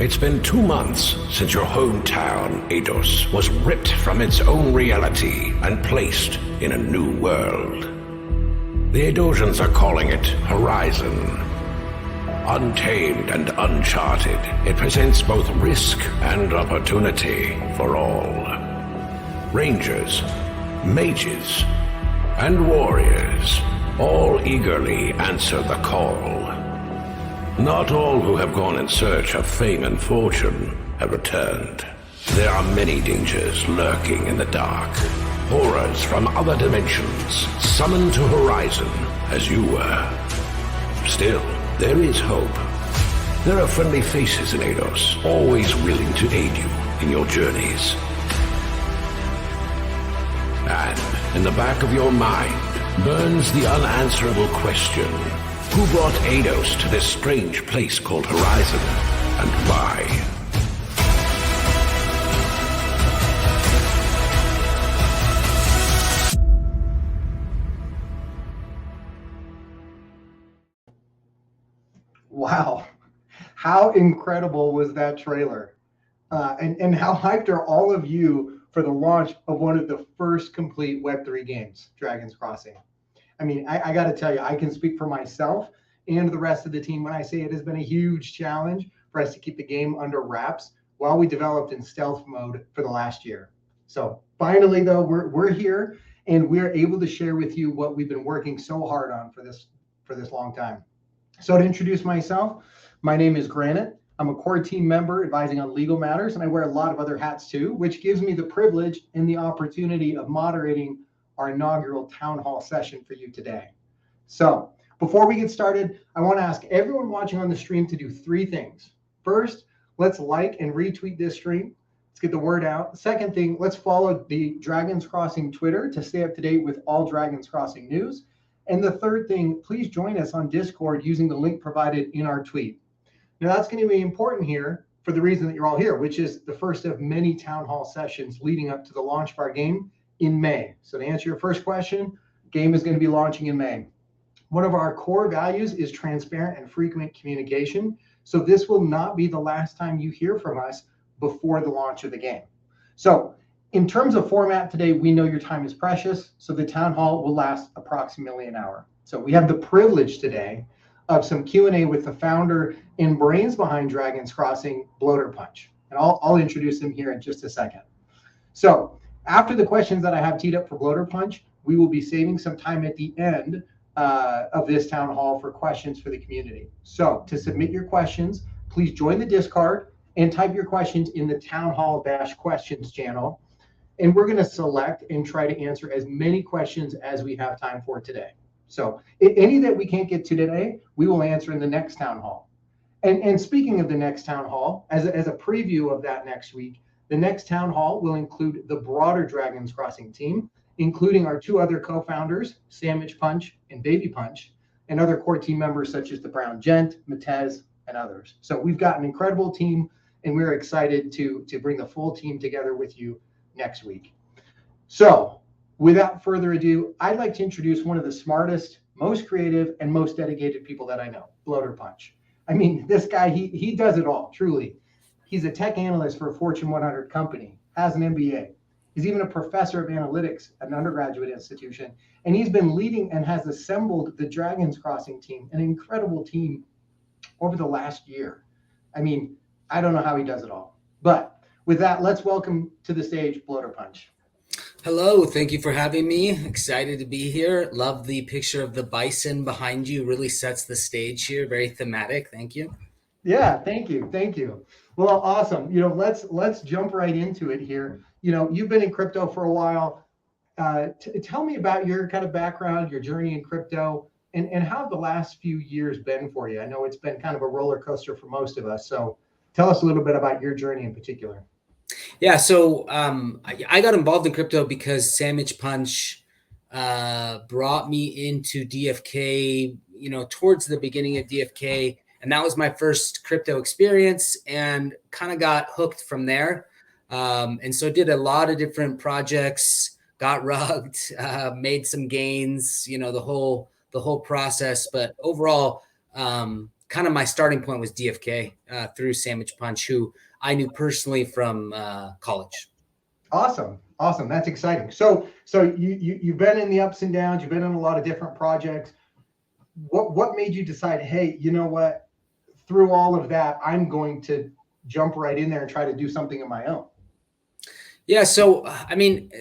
It's been 2 months since your hometown, Eidos, was ripped from its own reality and placed in a new world. The Eidosians are calling it Horizon. Untamed and uncharted, it presents both risk and opportunity for all. Rangers, mages, and warriors all eagerly answer the call. Not all who have gone in search of fame and fortune have returned. There are many dangers lurking in the dark. Horrors from other dimensions summoned to Horizon as you were. Still, there is hope. There are friendly faces in Eidos, always willing to aid you in your journeys. And in the back of your mind burns the unanswerable question: who brought Eidos to this strange place called Horizon, and why? Wow, how incredible was that trailer? And how hyped are all of you for the launch of one of the first complete Web3 games, Dragon's Crossing? I mean, I got to tell you, I can speak for myself and the rest of the team when I say it has been a huge challenge for us to keep the game under wraps while we developed in stealth mode for the last year. So finally, though, we're here and we're able to share with you what we've been working so hard on for this long time. So to introduce myself, my name is Granite. I'm a core team member advising on legal matters, and I wear a lot of other hats too, which gives me the privilege and the opportunity of moderating our inaugural town hall session for you today. So before we get started, I want to ask everyone watching on the stream to do 3 things. First, let's like and retweet this stream. Let's get the word out. Second thing, let's follow the Dragons Crossing Twitter to stay up to date with all Dragons Crossing news. And the third thing, please join us on Discord using the link provided in our tweet. Now that's going to be important here for the reason that you're all here, which is the first of many town hall sessions leading up to the launch of our game in May. So to answer your first question, game is going to be launching in May. One of our core values is transparent and frequent communication. So this will not be the last time you hear from us before the launch of the game. So in terms of format today, we know your time is precious, so the town hall will last approximately an hour. So we have the privilege today of some Q&A with the founder and brains behind Dragons Crossing, Bloater Punch. And I'll introduce him here in just a second. So after the questions that I have teed up for Bloater Punch, we will be saving some time at the end of this town hall for questions for the community. So to submit your questions, please join the Discord and type your questions in the town hall-questions channel. And we're going to select and try to answer as many questions as we have time for today. So any that we can't get to today, we will answer in the next town hall. And speaking of the next town hall, as a preview of that next week, the next town hall will include the broader Dragons Crossing team, including our 2 other co-founders, Sandwich Punch and Baby Punch, and other core team members such as the Brown Gent, Matez, and others. So we've got an incredible team, and we're excited to bring the full team together with you next week. So without further ado, I'd like to introduce one of the smartest, most creative, and most dedicated people that I know, Bloater Punch. I mean, this guy, he does it all, truly. He's a tech analyst for a Fortune 100 company, has an MBA. He's even a professor of analytics at an undergraduate institution. And he's been leading and has assembled the Dragons Crossing team, an incredible team, over the last year. I mean, I don't know how he does it all. But with that, let's welcome to the stage Bloater Punch. Hello, thank you for having me. Excited to be here. Love the picture of the bison behind you. Really sets the stage here. Very thematic. Thank you. Yeah, thank you. Well, awesome. Let's jump right into it here. You've been in crypto for a while. Tell me about your kind of background, your journey in crypto, and how the last few years been for you. I know it's been kind of a roller coaster for most of us. So tell us a little bit about your journey in particular. Yeah, so I got involved in crypto because Sandwich Punch brought me into DFK, towards the beginning of DFK. And that was my first crypto experience and kind of got hooked from there. And so did a lot of different projects, got rugged, made some gains, the whole process. But overall, kind kind of my starting point was DFK through Sandwich Punch, who I knew personally from college. Awesome. That's exciting. So you've been in the ups and downs. You've been in a lot of different projects. What made you decide, hey, you know what? Through all of that, I'm going to jump right in there and try to do something of my own. Yeah. So, I mean,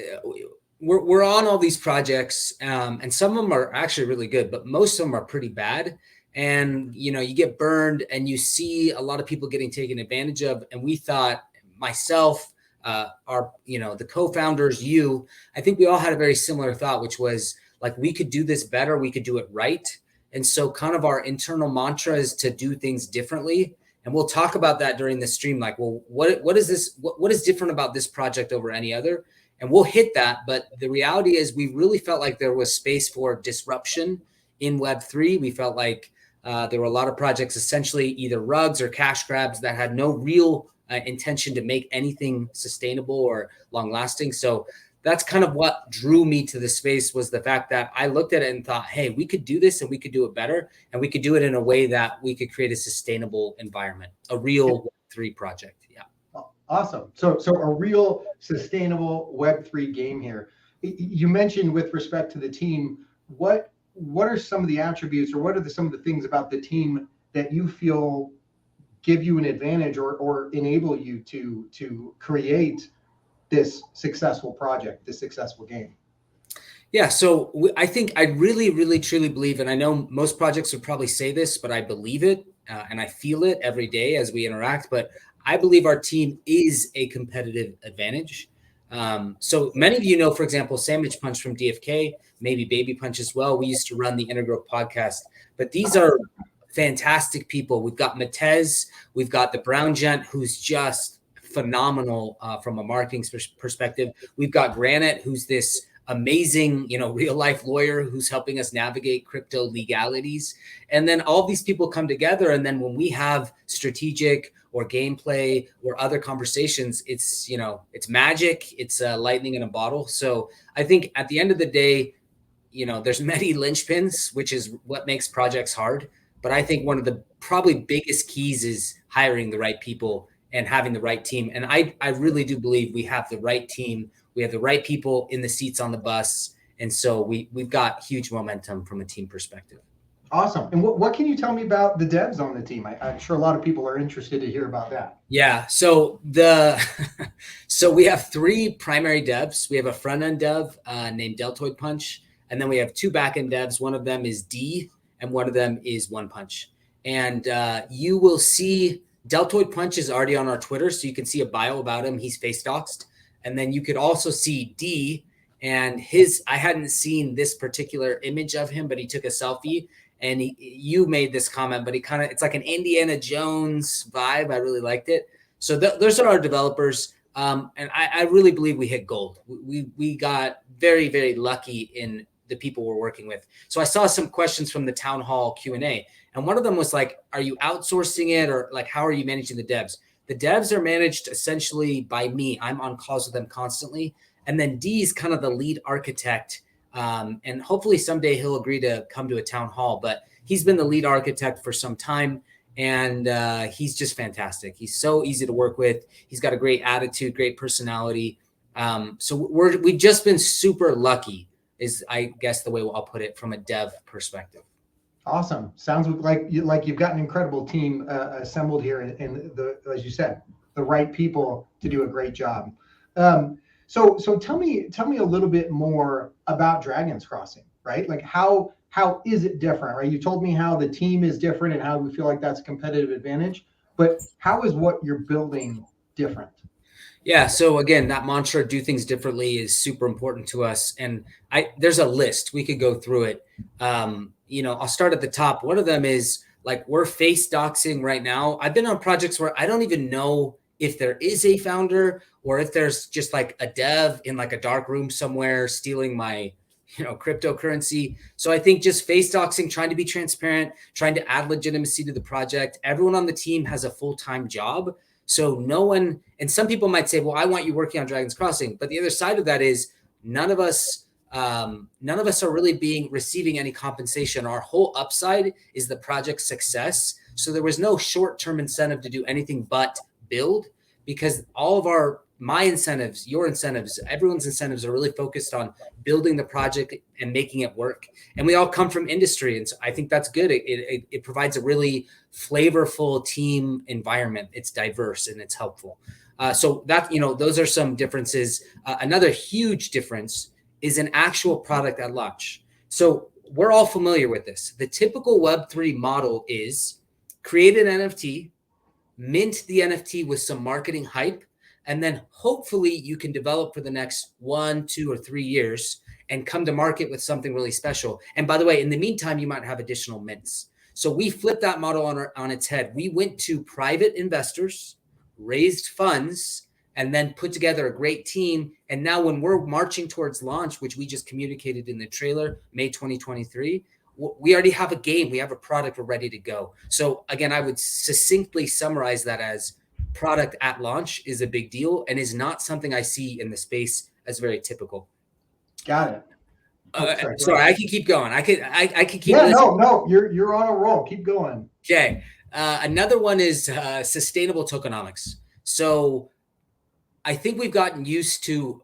we're on all these projects, and some of them are actually really good, but most of them are pretty bad. And, you get burned and you see a lot of people getting taken advantage of. And we thought, myself, the co-founders, I think we all had a very similar thought, which was like, we could do this better. We could do it right. And so kind of our internal mantra is to do things differently. And we'll talk about that during the stream. Like, well, what is this? What is different about this project over any other? And we'll hit that. But the reality is we really felt like there was space for disruption in Web3. We felt like there were a lot of projects, essentially either rugs or cash grabs, that had no real intention to make anything sustainable or long lasting. So that's kind of what drew me to the space, was the fact that I looked at it and thought, hey, we could do this and we could do it better. And we could do it in a way that we could create a sustainable environment, a real Web3 project. Yeah. Awesome. So a real sustainable Web3 game here. You mentioned with respect to the team, what are some of the attributes, or what are some of the things about the team that you feel give you an advantage or enable you to create this successful project, this successful game? Yeah, so I think I really, really, truly believe, and I know most projects would probably say this, but I believe it and I feel it every day as we interact. But I believe our team is a competitive advantage. So many of you know, for example, Sandwich Punch from DFK, maybe Baby Punch as well. We used to run the Integral podcast, but these are fantastic people. We've got Matez, we've got the Brown Gent, who's just phenomenal from a marketing perspective. We've got Granite, who's this amazing, real life lawyer who's helping us navigate crypto legalities. And then all these people come together. And then when we have strategic or gameplay or other conversations, it's magic. It's lightning in a bottle. So I think at the end of the day, there's many linchpins, which is what makes projects hard. But I think one of the probably biggest keys is hiring the right people and having the right team. And I really do believe we have the right team. We have the right people in the seats on the bus. And so we've got huge momentum from a team perspective. Awesome. And what can you tell me about the devs on the team? I'm sure a lot of people are interested to hear about that. Yeah. So so we have 3 primary devs. We have a front-end dev named Deltoid Punch. And then we have 2 back-end devs. One of them is D, and one of them is One Punch. And you will see Deltoid Punch is already on our Twitter, so you can see a bio about him. He's face doxed. And then you could also see D, and I hadn't seen this particular image of him, but he took a selfie, and you made this comment, but it's like an Indiana Jones vibe. I really liked it. So those are our developers. And I really believe we hit gold. We got very, very lucky in the people we're working with. So I saw some questions from the town hall Q&A, and one of them was like, are you outsourcing it, or like, how are you managing the devs? The devs are managed essentially by me. I'm on calls with them constantly. And then D is kind of the lead architect. And hopefully someday he'll agree to come to a town hall, but he's been the lead architect for some time. And he's just fantastic. He's so easy to work with. He's got a great attitude, great personality. So we've just been super lucky, is I guess the way I'll put it from a dev perspective. Awesome. Sounds like you've got an incredible team assembled here, and as you said, the right people to do a great job. So tell me a little bit more about Dragons Crossing, right? Like how is it different, right? You told me how the team is different and how we feel like that's a competitive advantage, but how is what you're building different? Yeah. So again, that mantra, do things differently, is super important to us. And there's a list. We could go through it. I'll start at the top. One of them is like, we're face doxing right now. I've been on projects where I don't even know if there is a founder or if there's just like a dev in like a dark room somewhere stealing my, cryptocurrency. So I think just face doxing, trying to be transparent, trying to add legitimacy to the project. Everyone on the team has a full-time job. So no one, and some people might say, well, I want you working on Dragons Crossing. But the other side of that is none of us are really receiving any compensation. Our whole upside is the project success. So there was no short-term incentive to do anything but build, because all of my incentives, your incentives, everyone's incentives are really focused on building the project and making it work. And we all come from industry. And so I think that's good. It provides a really flavorful team environment. It's diverse and it's helpful. So that, those are some differences. Another huge difference is an actual product at launch. So we're all familiar with this. The typical Web3 model is create an NFT, mint the NFT with some marketing hype, and then hopefully you can develop for the next 1, 2, or 3 years and come to market with something really special. And by the way, in the meantime, you might have additional mints. So we flipped that model on its head. We went to private investors, raised funds, and then put together a great team. And now when we're marching towards launch, which we just communicated in the trailer, May 2023, we already have a game. We have a product. We're ready to go. So again, I would succinctly summarize that as product at launch is a big deal and is not something I see in the space as very typical. Got it. Sorry, I can keep going. I could keep. Yeah, no, you're on a roll. Keep going. Okay. Another one is sustainable tokenomics. So I think we've gotten used to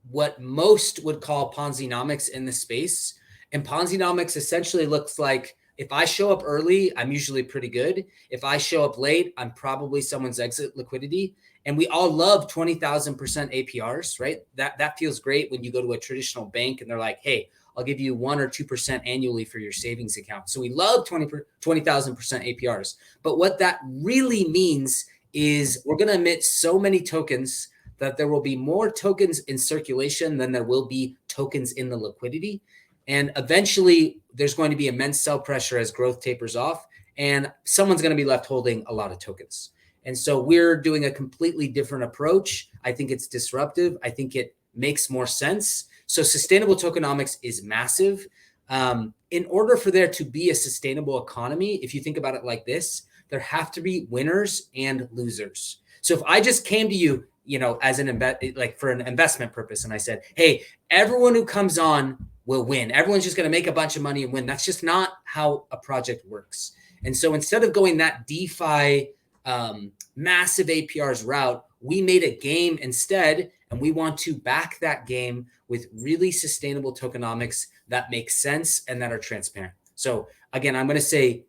what most would call Ponzi-nomics in the space. And Ponzi-nomics essentially looks like, if I show up early, I'm usually pretty good. If I show up late, I'm probably someone's exit liquidity. And we all love 20,000% APRs, right? That feels great when you go to a traditional bank and they're like, hey, I'll give you 1 or 2% annually for your savings account. So we love 20,000% APRs. But what that really means is we're going to emit so many tokens that there will be more tokens in circulation than there will be tokens in the liquidity. And eventually there's going to be immense sell pressure as growth tapers off, and someone's going to be left holding a lot of tokens. And so we're doing a completely different approach. I think it's disruptive. I think it makes more sense. So sustainable tokenomics is massive. In order for there to be a sustainable economy, if you think about it like this, there have to be winners and losers. So if I just came to you, as for an investment purpose, and I said, hey, everyone who comes on will win. Everyone's just going to make a bunch of money and win. That's just not how a project works. And so instead of going that DeFi massive APRs route, we made a game instead, and we want to back that game with really sustainable tokenomics that make sense and that are transparent. So again, I'm going to say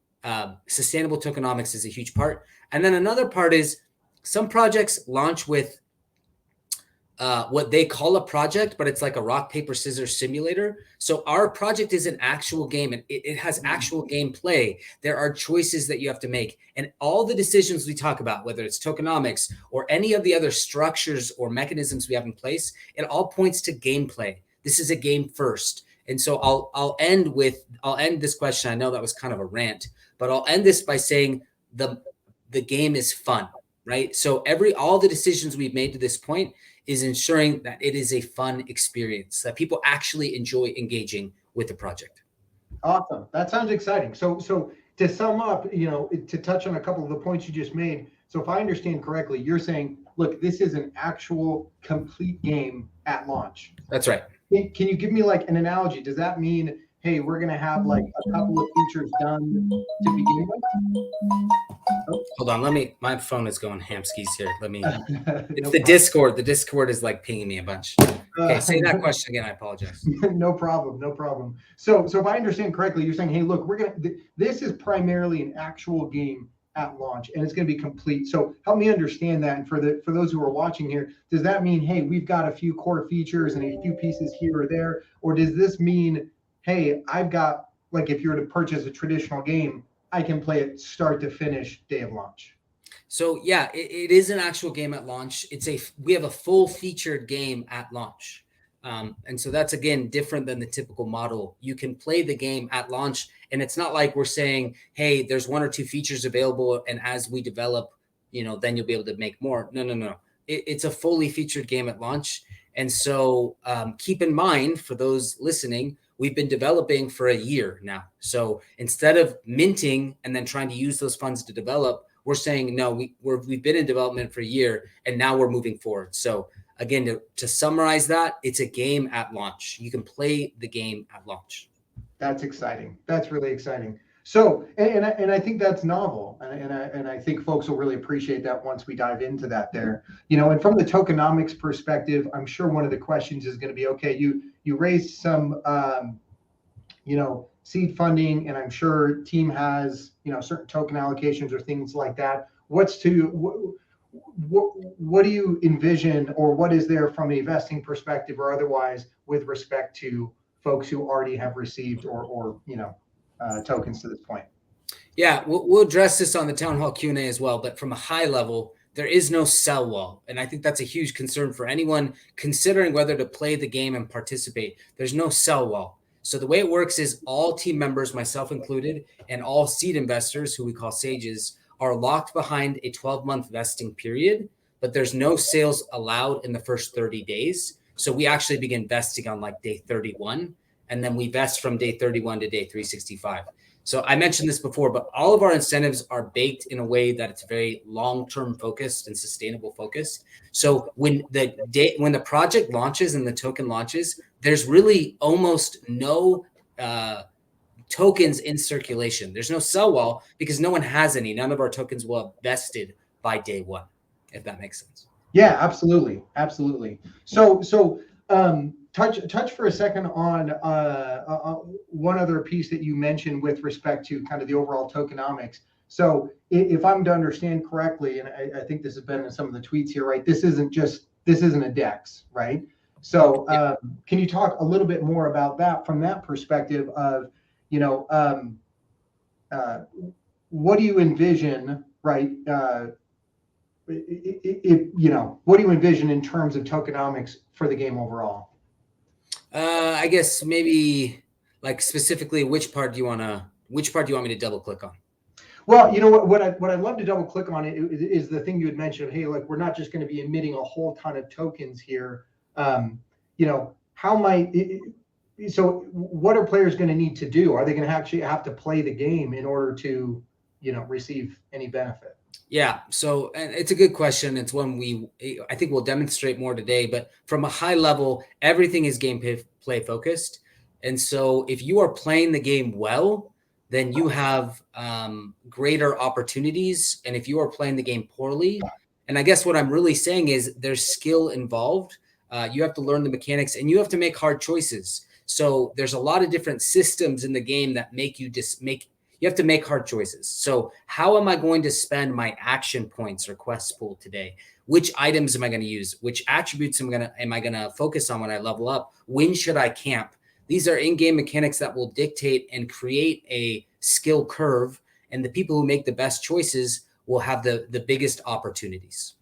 sustainable tokenomics is a huge part. And then another part is some projects launch with what they call a project, but it's like a rock, paper, scissors simulator. So our project is an actual game, and it has actual gameplay. There are choices that you have to make. And all the decisions we talk about, whether it's tokenomics or any of the other structures or mechanisms we have in place, it all points to gameplay. This is a game first. And so I'll end this question. I know that was kind of a rant, but I'll end this by saying the game is fun, right? So all the decisions we've made to this point is ensuring that it is a fun experience, that people actually enjoy engaging with the project. Awesome. That sounds exciting. So to sum up, to touch on a couple of the points you just made. So if I understand correctly, you're saying, look, this is an actual complete game at launch. That's right. Can you give me like an analogy? Does that mean, hey, we're going to have like a couple of features done to begin with? Oh. Hold on. My phone is going hamskis here. It's No the Discord. The Discord is like pinging me a bunch. Okay, say that question again. I apologize. No problem. So if I understand correctly, you're saying, hey, look, this is primarily an actual game at launch, and it's going to be complete. So help me understand that. And for those who are watching here, does that mean, hey, we've got a few core features and a few pieces here or there? Or does this mean, hey, I've got, like, if you were to purchase a traditional game, I can play it start to finish day of launch? So yeah, it is an actual game at launch. We have a full featured game at launch. And so that's, again, different than the typical model. You can play the game at launch, and it's not like we're saying, hey, there's 1 or 2 features available, and as we develop, then you'll be able to make more. No. It's a fully featured game at launch. And so keep in mind, for those listening, we've been developing for a year now. So instead of minting and then trying to use those funds to develop, we're saying, no, we've been in development for a year, and now we're moving forward. So again, to summarize that, it's a game at launch. You can play the game at launch. That's exciting. That's really exciting. So, and I think that's novel, and I think folks will really appreciate that once we dive into that there. And from the tokenomics perspective, I'm sure one of the questions is going to be, okay, you raised some, seed funding, and I'm sure team has, certain token allocations or things like that. What do you envision, or what is there from a vesting perspective or otherwise with respect to folks who already have received or tokens to this point? Yeah, we'll address this on the town hall Q&A as well, but from a high level, there is no sell wall. And I think that's a huge concern for anyone considering whether to play the game and participate. There's no sell wall. So the way it works is all team members, myself included, and all seed investors, who we call sages, are locked behind a 12-month vesting period, but there's no sales allowed in the first 30 days. So we actually begin vesting on like day 31, and then we vest from day 31 to day 365. So I mentioned this before, but all of our incentives are baked in a way that it's very long-term focused and sustainable focused. So when the project launches and the token launches, there's really almost no tokens in circulation. There's no sell wall because no one has any. None of our tokens will have vested by day one, if that makes sense. Yeah, absolutely. So touch for a second on one other piece that you mentioned with respect to kind of the overall tokenomics. So if I'm to understand correctly, and I think this has been in some of the tweets here, right? This isn't a DEX, right? So can you talk a little bit more about that from that perspective of, what do you envision, right? What do you envision in terms of tokenomics for the game overall? I guess maybe like specifically, which part do you want me to double click on? Well, what I'd love to double click on is the thing you had mentioned. Hey, like, we're not just going to be emitting a whole ton of tokens here. So what are players going to need to do? Are they going to actually have to play the game in order to, receive any benefit? Yeah, so and it's a good question. It's one I think we'll demonstrate more today, but from a high level, everything is gameplay focused. And so if you are playing the game well, then you have greater opportunities. And if you are playing the game poorly, and I guess what I'm really saying is there's skill involved. You have to learn the mechanics and you have to make hard choices. So there's a lot of different systems in the game that make you you have to make hard choices. So how am I going to spend my action points or quest pool today? Which items am I going to use? Which attributes am I going to focus on when I level up? When should I camp? These are in-game mechanics that will dictate and create a skill curve. And the people who make the best choices will have the biggest opportunities.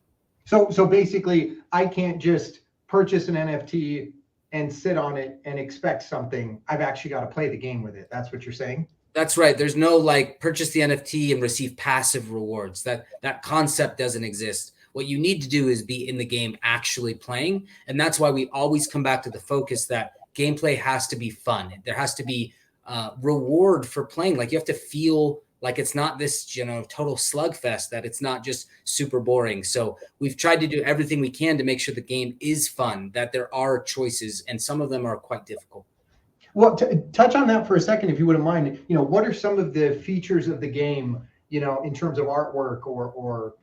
So basically, I can't just purchase an NFT and sit on it and expect something. I've actually got to play the game with it. That's what you're saying? That's right. There's no like purchase the NFT and receive passive rewards. That concept doesn't exist. What you need to do is be in the game actually playing. And that's why we always come back to the focus that gameplay has to be fun. There has to be reward for playing. Like you have to feel like it's not this, total slugfest, that it's not just super boring. So we've tried to do everything we can to make sure the game is fun, that there are choices, and some of them are quite difficult. Well, touch on that for a second, if you wouldn't mind. What are some of the features of the game, in terms of artwork or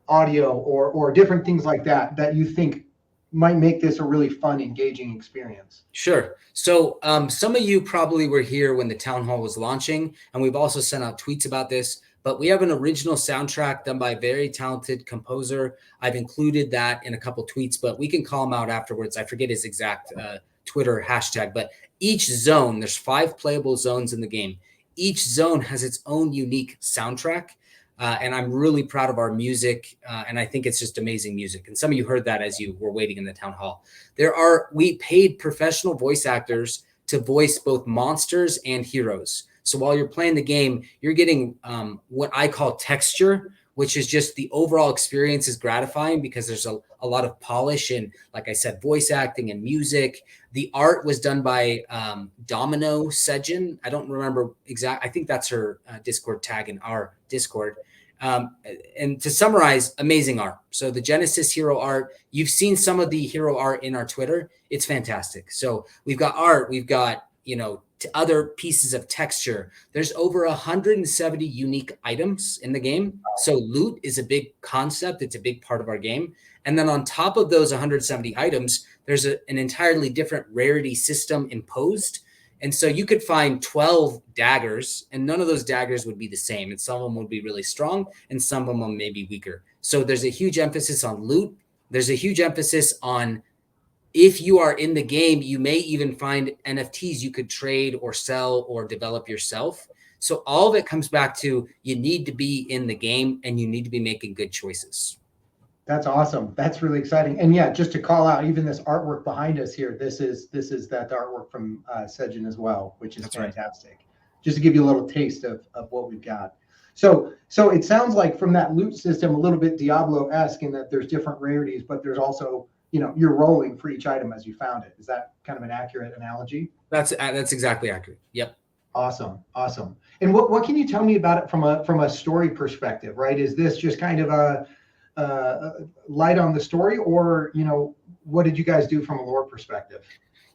audio or different things like that you think might make this a really fun, engaging experience? Sure. So some of you probably were here when the town hall was launching, and we've also sent out tweets about this, but we have an original soundtrack done by a very talented composer. I've included that in a couple tweets, but we can call him out afterwards. I forget his exact Twitter hashtag, but each zone, there's 5 playable zones in the game. Each zone has its own unique soundtrack. And I'm really proud of our music. And I think it's just amazing music. And some of you heard that as you were waiting in the town hall. We paid professional voice actors to voice both monsters and heroes. So while you're playing the game, you're getting what I call texture, which is just the overall experience is gratifying because there's a lot of polish and, like I said, voice acting and music. The art was done by Domino Sejin. I don't remember exact. I think that's her Discord tag in our Discord. And to summarize, amazing art. So the Genesis hero art, you've seen some of the hero art in our Twitter. It's fantastic. So we've got art, we've got, other pieces of texture. There's over 170 unique items in the game. So loot is a big concept. It's a big part of our game. And then on top of those 170 items, there's an entirely different rarity system imposed. And so you could find 12 daggers, and none of those daggers would be the same. And some of them would be really strong, and some of them may be weaker. So there's a huge emphasis on loot. There's a huge emphasis on, if you are in the game, you may even find NFTs you could trade or sell or develop yourself. So all of it comes back to, you need to be in the game and you need to be making good choices. That's awesome. That's really exciting. And yeah, just to call out, even this artwork behind us here, this is that artwork from Sejin as well, which is fantastic. Right. Just to give you a little taste of what we've got. So it sounds like from that loot system, a little bit Diablo-esque in that there's different rarities, but there's also, you're rolling for each item as you found it. Is that kind of an accurate analogy? That's exactly accurate. Yep. Awesome. And what can you tell me about it from a story perspective, right? Is this just kind of a light on the story, or what did you guys do from a lore perspective?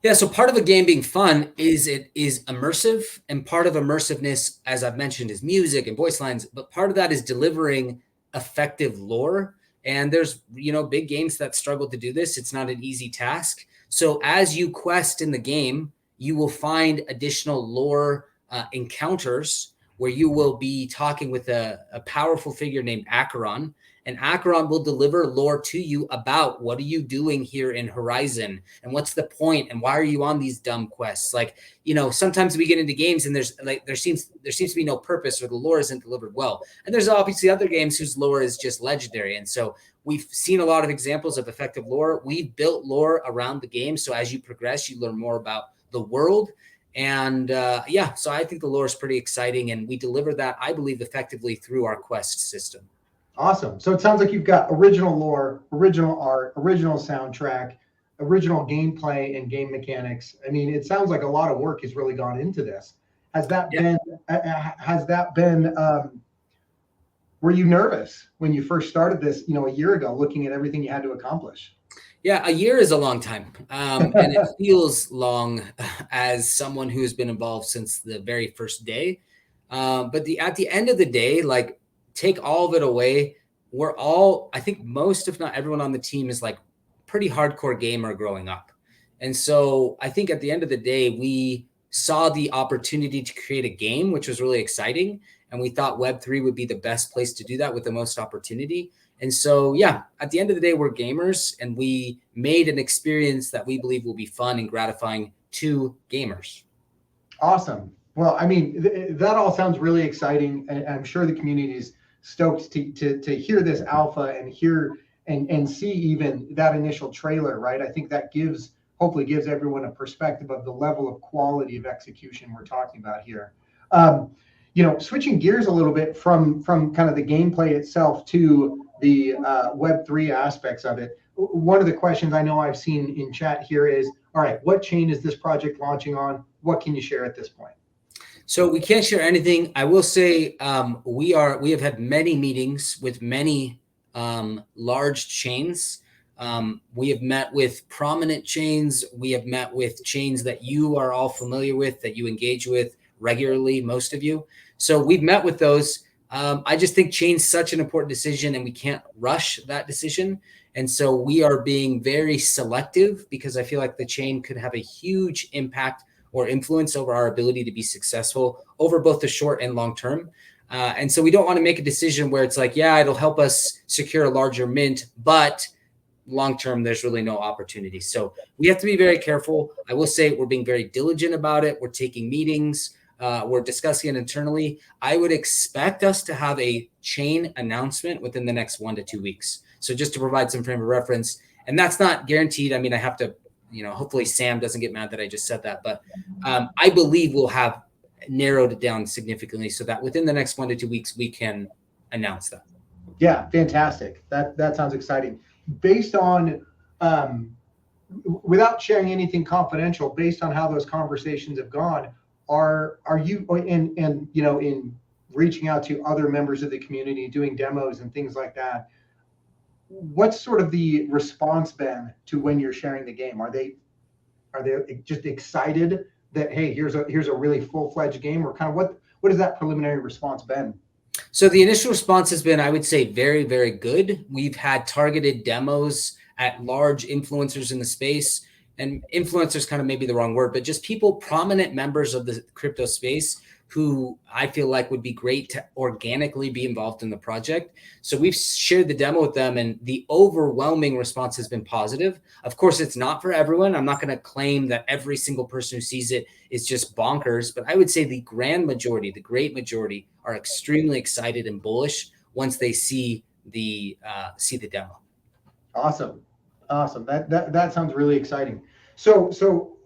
Yeah, so part of a game being fun is it is immersive, and part of immersiveness, as I've mentioned, is music and voice lines, but part of that is delivering effective lore. And there's big games that struggle to do this. It's not an easy task. So as you quest in the game, you will find additional lore encounters where you will be talking with a powerful figure named Acheron. And Acheron will deliver lore to you about, what are you doing here in Horizon, and what's the point, and why are you on these dumb quests? Like, sometimes we get into games and there seems to be no purpose, or the lore isn't delivered well. And there's obviously other games whose lore is just legendary. And so we've seen a lot of examples of effective lore. We've built lore around the game. So as you progress, you learn more about the world. And so I think the lore is pretty exciting, and we deliver that, I believe, effectively through our quest system. Awesome. So it sounds like you've got original lore, original art, original soundtrack, original gameplay and game mechanics. I mean, it sounds like a lot of work has really gone into this. Has that been, were you nervous when you first started this, a year ago, looking at everything you had to accomplish? Yeah, a year is a long time. And it feels long as someone who has been involved since the very first day. But at the end of the day, take all of it away, we're all, I think most, if not everyone on the team is pretty hardcore gamer growing up. And so I think at the end of the day, we saw the opportunity to create a game, which was really exciting. And we thought Web3 would be the best place to do that with the most opportunity. And so, yeah, at the end of the day, we're gamers, and we made an experience that we believe will be fun and gratifying to gamers. Awesome. Well, I mean, that all sounds really exciting. And I'm sure the community is stoked to hear this alpha and hear and see even that initial trailer, right? I think that hopefully gives everyone a perspective of the level of quality of execution we're talking about here. Switching gears a little bit from kind of the gameplay itself to the Web3 aspects of it. One of the questions I know I've seen in chat here is, all right, what chain is this project launching on? What can you share at this point? So we can't share anything. I will say we have had many meetings with many large chains. We have met with prominent chains. We have met with chains that you are all familiar with, that you engage with regularly, most of you. So we've met with those. I just think chain's such an important decision, and we can't rush that decision. And so we are being very selective, because I feel like the chain could have a huge impact or influence over our ability to be successful over both the short and long term. And so we don't want to make a decision where it's it'll help us secure a larger mint, but long term, there's really no opportunity. So we have to be very careful. I will say we're being very diligent about it. We're taking meetings. We're discussing it internally. I would expect us to have a chain announcement within the next 1 to 2 weeks. So just to provide some frame of reference, and that's not guaranteed. I mean, I have to, hopefully Sam doesn't get mad that I just said that, but I believe we'll have narrowed it down significantly so that within the next 1 to 2 weeks, we can announce that. Yeah, fantastic. That sounds exciting. Based on, without sharing anything confidential, based on how those conversations have gone, are you in reaching out to other members of the community, doing demos and things like that, what's sort of the response been to when you're sharing the game? Are they just excited that, hey, here's a really full-fledged game, or kind of what has that preliminary response been? So the initial response has been, I would say, very, very good. We've had targeted demos at large influencers in the space, and influencers kind of maybe the wrong word, but just people, prominent members of the crypto space who I feel like would be great to organically be involved in the project. So we've shared the demo with them, and the overwhelming response has been positive. Of course, it's not for everyone. I'm not going to claim that every single person who sees it is just bonkers, but I would say the grand majority, the great majority, are extremely excited and bullish once they see the demo. Awesome. That sounds really exciting. So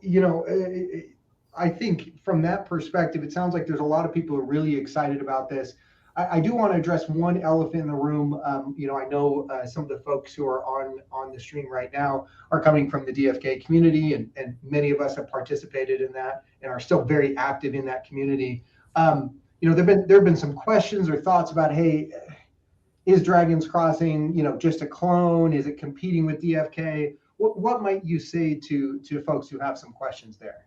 I think from that perspective, it sounds like there's a lot of people who are really excited about this. I do want to address one elephant in the room. I know some of the folks who are on the stream right now are coming from the DFK community, and many of us have participated in that and are still very active in that community. There have been some questions or thoughts about, hey, is Dragons Crossing, just a clone? Is it competing with DFK? What might you say to folks who have some questions there?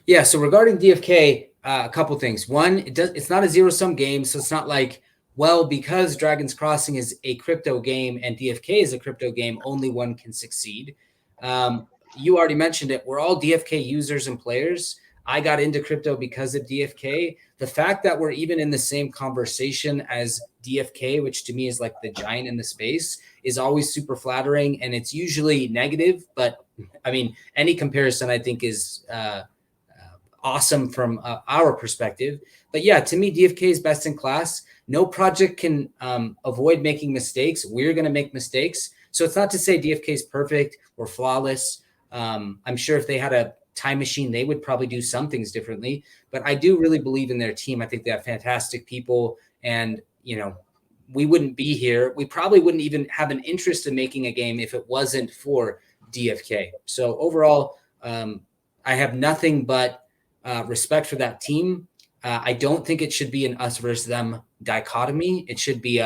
Yeah. So regarding DFK, a couple things. One, it's not a zero-sum game, so it's not like, well, because Dragons Crossing is a crypto game and DFK is a crypto game, only one can succeed. You already mentioned it. We're all DFK users and players. I got into crypto because of DFK. The fact that we're even in the same conversation as DFK, which to me is like the giant in the space, is always super flattering, and it's usually negative. But I mean, any comparison I think is awesome from our perspective. But yeah, to me, DFK is best in class. No project can avoid making mistakes. We're going to make mistakes. So it's not to say DFK is perfect or flawless. I'm sure if they had a time machine, they would probably do some things differently. But I do really believe in their team. I think they have fantastic people. And, we wouldn't be here. We probably wouldn't even have an interest in making a game if it wasn't for DFK. So overall, I have nothing but respect for that team. I don't think it should be an us versus them dichotomy. It should be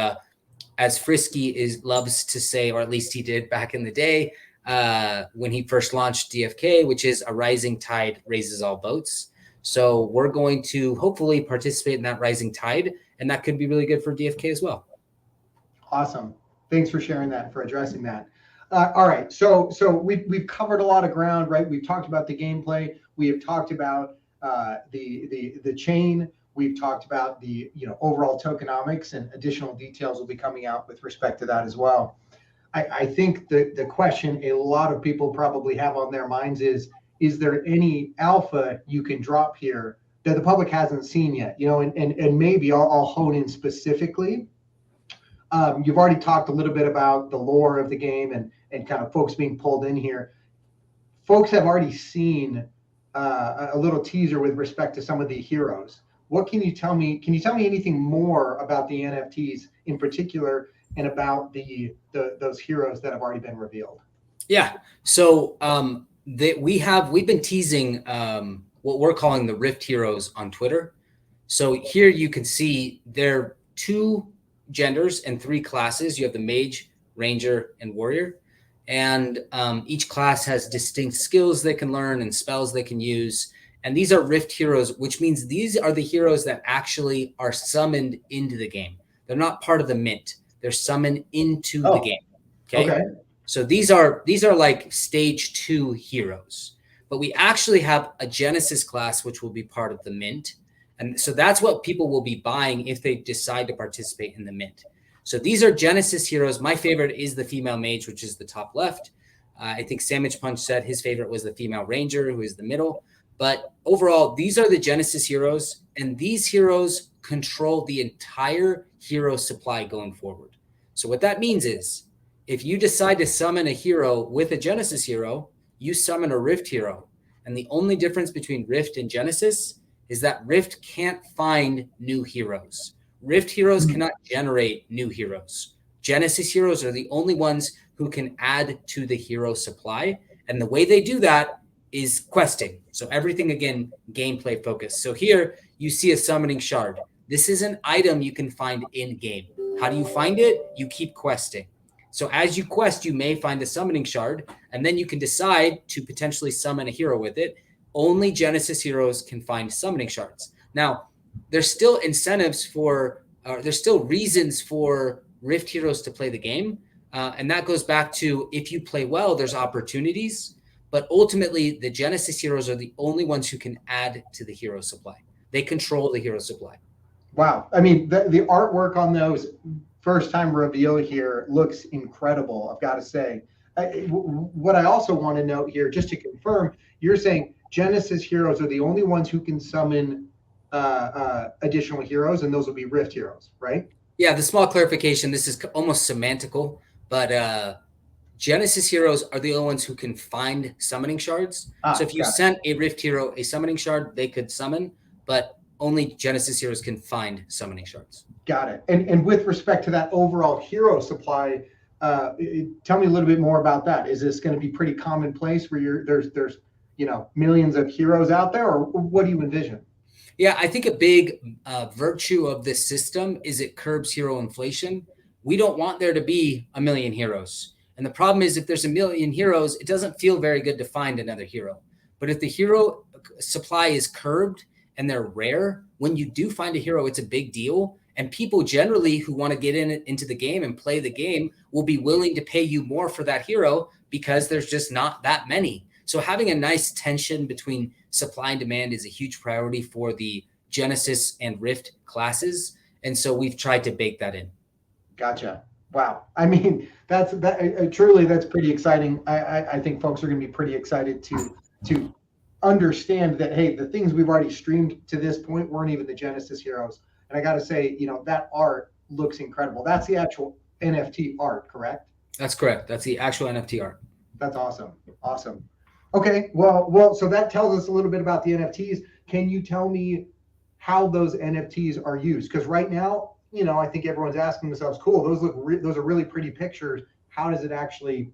as Frisky loves to say, or at least he did back in the day when he first launched DFK, which is a rising tide raises all boats. So we're going to hopefully participate in that rising tide, and that could be really good for DFK as well. Awesome. Thanks for sharing that, for addressing that. All right. So we've covered a lot of ground, right? We've talked about the gameplay. We have talked about the chain. We've talked about the overall tokenomics, and additional details will be coming out with respect to that as well. I think the question a lot of people probably have on their minds is there any alpha you can drop here that the public hasn't seen yet? And maybe I'll hone in specifically. You've already talked a little bit about the lore of the game and kind of folks being pulled in here. Folks have already seen a little teaser with respect to some of the heroes. What can you tell me? Can you tell me anything more about the NFTs in particular, and about those heroes that have already been revealed? Yeah. So we've been teasing what we're calling the Rift heroes on Twitter. So here you can see there are 2 genders and 3 classes. You have the mage, ranger, and warrior. And each class has distinct skills they can learn and spells they can use. And these are Rift heroes, which means these are the heroes that actually are summoned into the game. They're not part of the mint. They're summoned into the game. Okay. So these are like stage 2 heroes. But we actually have a Genesis class, which will be part of the mint. And so that's what people will be buying if they decide to participate in the mint. So these are Genesis heroes. My favorite is the female mage, which is the top left. I think Sandwich Punch said his favorite was the female ranger, who is the middle. But overall, these are the Genesis heroes, and these heroes control the entire hero supply going forward. So what that means is, if you decide to summon a hero with a Genesis hero, you summon a Rift hero. And the only difference between Rift and Genesis is that Rift can't find new heroes. Rift heroes cannot generate new heroes. Genesis heroes are the only ones who can add to the hero supply. And the way they do that is questing. So everything, again, gameplay focused. So here you see a summoning shard. This is an item you can find in game. How do you find it? You keep questing. So as you quest, you may find a summoning shard, and then you can decide to potentially summon a hero with it. only Genesis heroes can find summoning shards. Now, there's still incentives for, there's still reasons for Rift heroes to play the game. And that goes back to, if you play well, there's opportunities. But ultimately, the Genesis heroes are the only ones who can add to the hero supply. They control the hero supply. Wow. I mean, the artwork on those first time reveal here looks incredible, I've got to say. What I also want to note here, just to confirm, you're saying Genesis heroes are the only ones who can summon additional heroes, and those will be Rift heroes, right? Yeah, the small clarification, this is almost semantical, but Genesis heroes are the only ones who can find summoning shards. So if you sent a Rift hero a summoning shard, they could summon, but only Genesis heroes can find summoning shards. Got it. And with respect to that overall hero supply, tell me a little bit more about that. Is this going to be pretty commonplace where there's millions of heroes out there, or what do you envision? Yeah, I think a big virtue of this system is it curbs hero inflation. We don't want there to be a million heroes. And the problem is, if there's a million heroes, it doesn't feel very good to find another hero. But if the hero supply is curbed and they're rare, when you do find a hero, it's a big deal. And people generally who want to get into the game and play the game will be willing to pay you more for that hero because there's just not that many. So having a nice tension between supply and demand is a huge priority for the Genesis and Rift classes. And so we've tried to bake that in. Gotcha. Wow. I mean, truly, that's pretty exciting. I think folks are going to be pretty excited to understand that, hey, the things we've already streamed to this point weren't even the Genesis heroes. And I got to say, that art looks incredible. That's the actual NFT art, correct? That's correct. That's the actual NFT art. That's awesome. Awesome. Okay. Well, so that tells us a little bit about the NFTs. Can you tell me how those NFTs are used? Because right now, I think everyone's asking themselves, cool, those are really pretty pictures. How does it actually,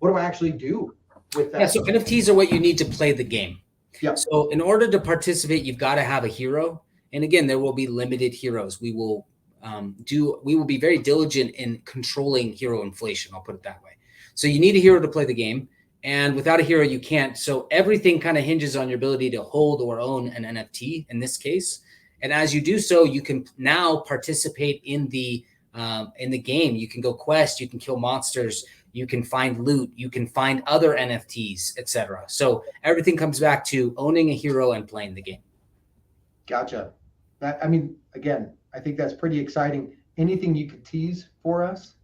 what do I actually do with that? Yeah, so NFTs are what you need to play the game. Yeah. So in order to participate, you've got to have a hero. And again, there will be limited heroes. We will be very diligent in controlling hero inflation. I'll put it that way. So you need a hero to play the game. And without a hero, you can't. So everything kind of hinges on your ability to hold or own an NFT in this case. And as you do so, you can now participate in the game. You can go quest, you can kill monsters, you can find loot, you can find other NFTs, etc. So everything comes back to owning a hero and playing the game. Gotcha. Again, I think that's pretty exciting. Anything you could tease for us?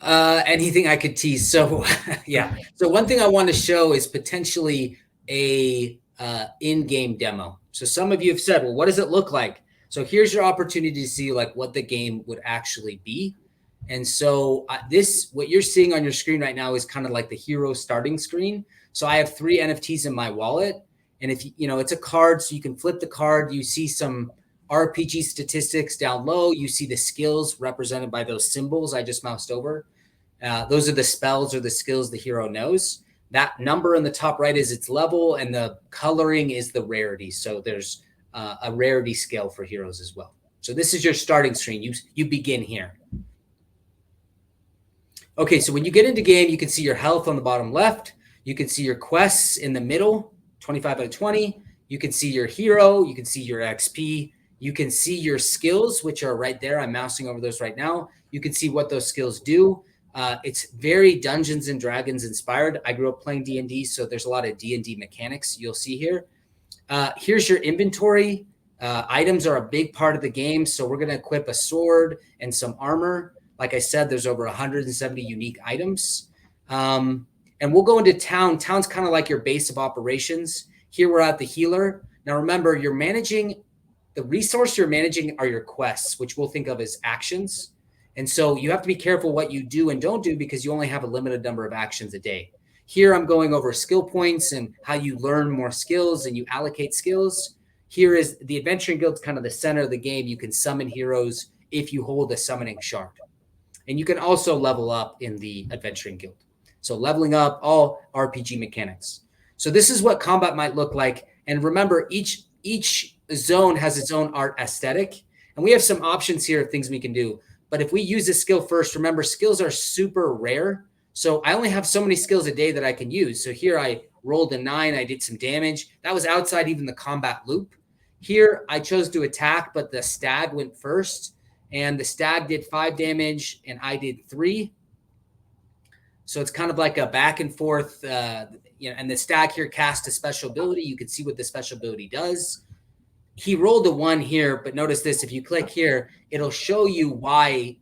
Anything I could tease. So yeah. So one thing I want to show is potentially a in-game demo. So some of you have said, well, what does it look like? So here's your opportunity to see like what the game would actually be. And so what you're seeing on your screen right now is kind of like the hero starting screen. So I have 3 NFTs in my wallet. And if it's a card, so you can flip the card, you see some RPG statistics down low. You see the skills represented by those symbols I just moused over. Those are the spells or the skills the hero knows. That number in the top right is its level, and the coloring is the rarity. So there's a rarity scale for heroes as well. So this is your starting screen. You begin here. Okay, so when you get into game, you can see your health on the bottom left. You can see your quests in the middle, 25 out of 20. You can see your hero. You can see your XP. You can see your skills, which are right there. I'm mousing over those right now. You can see what those skills do. It's very Dungeons and Dragons inspired. I grew up playing D&D, so there's a lot of D&D mechanics you'll see here. Here's your inventory. Items are a big part of the game, so we're going to equip a sword and some armor. Like I said, there's over 170 unique items. And we'll go into town. Town's kind of like your base of operations. Here we're at the healer. Now remember, the resource you're managing are your quests, which we'll think of as actions. And so you have to be careful what you do and don't do because you only have a limited number of actions a day. Here I'm going over skill points and how you learn more skills and you allocate skills. Here is the Adventuring Guild's kind of the center of the game. You can summon heroes if you hold a summoning shard. And you can also level up in the Adventuring Guild. So leveling up, all RPG mechanics. So this is what combat might look like. And remember, each zone has its own art aesthetic. And we have some options here of things we can do. But if we use a skill first, remember, skills are super rare. So I only have so many skills a day that I can use. So here I rolled a 9. I did some damage. That was outside even the combat loop. Here, I chose to attack, but the stag went first, and the stag did 5 damage, and I did 3. So it's kind of like a back and forth, and the stag here cast a special ability. You can see what the special ability does. He rolled a 1 here, but notice this: if you click here, it'll show you why,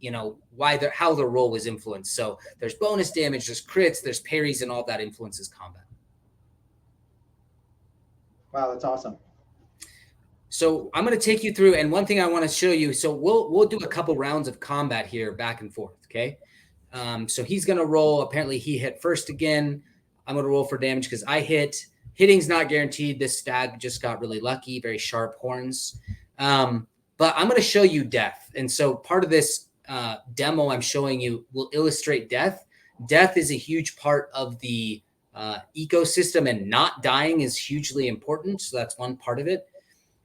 how the roll was influenced. So there's bonus damage, there's crits, there's parries, and all that influences combat. Wow, that's awesome. So I'm going to take you through, and one thing I want to show you. So we'll do a couple rounds of combat here, back and forth. Okay. So he's going to roll. Apparently he hit first again. I'm going to roll for damage because I hit. Hitting's not guaranteed. This stag just got really lucky. Very sharp horns. But I'm going to show you death. And so part of this demo I'm showing you will illustrate death. Death is a huge part of the ecosystem, and not dying is hugely important. So that's one part of it.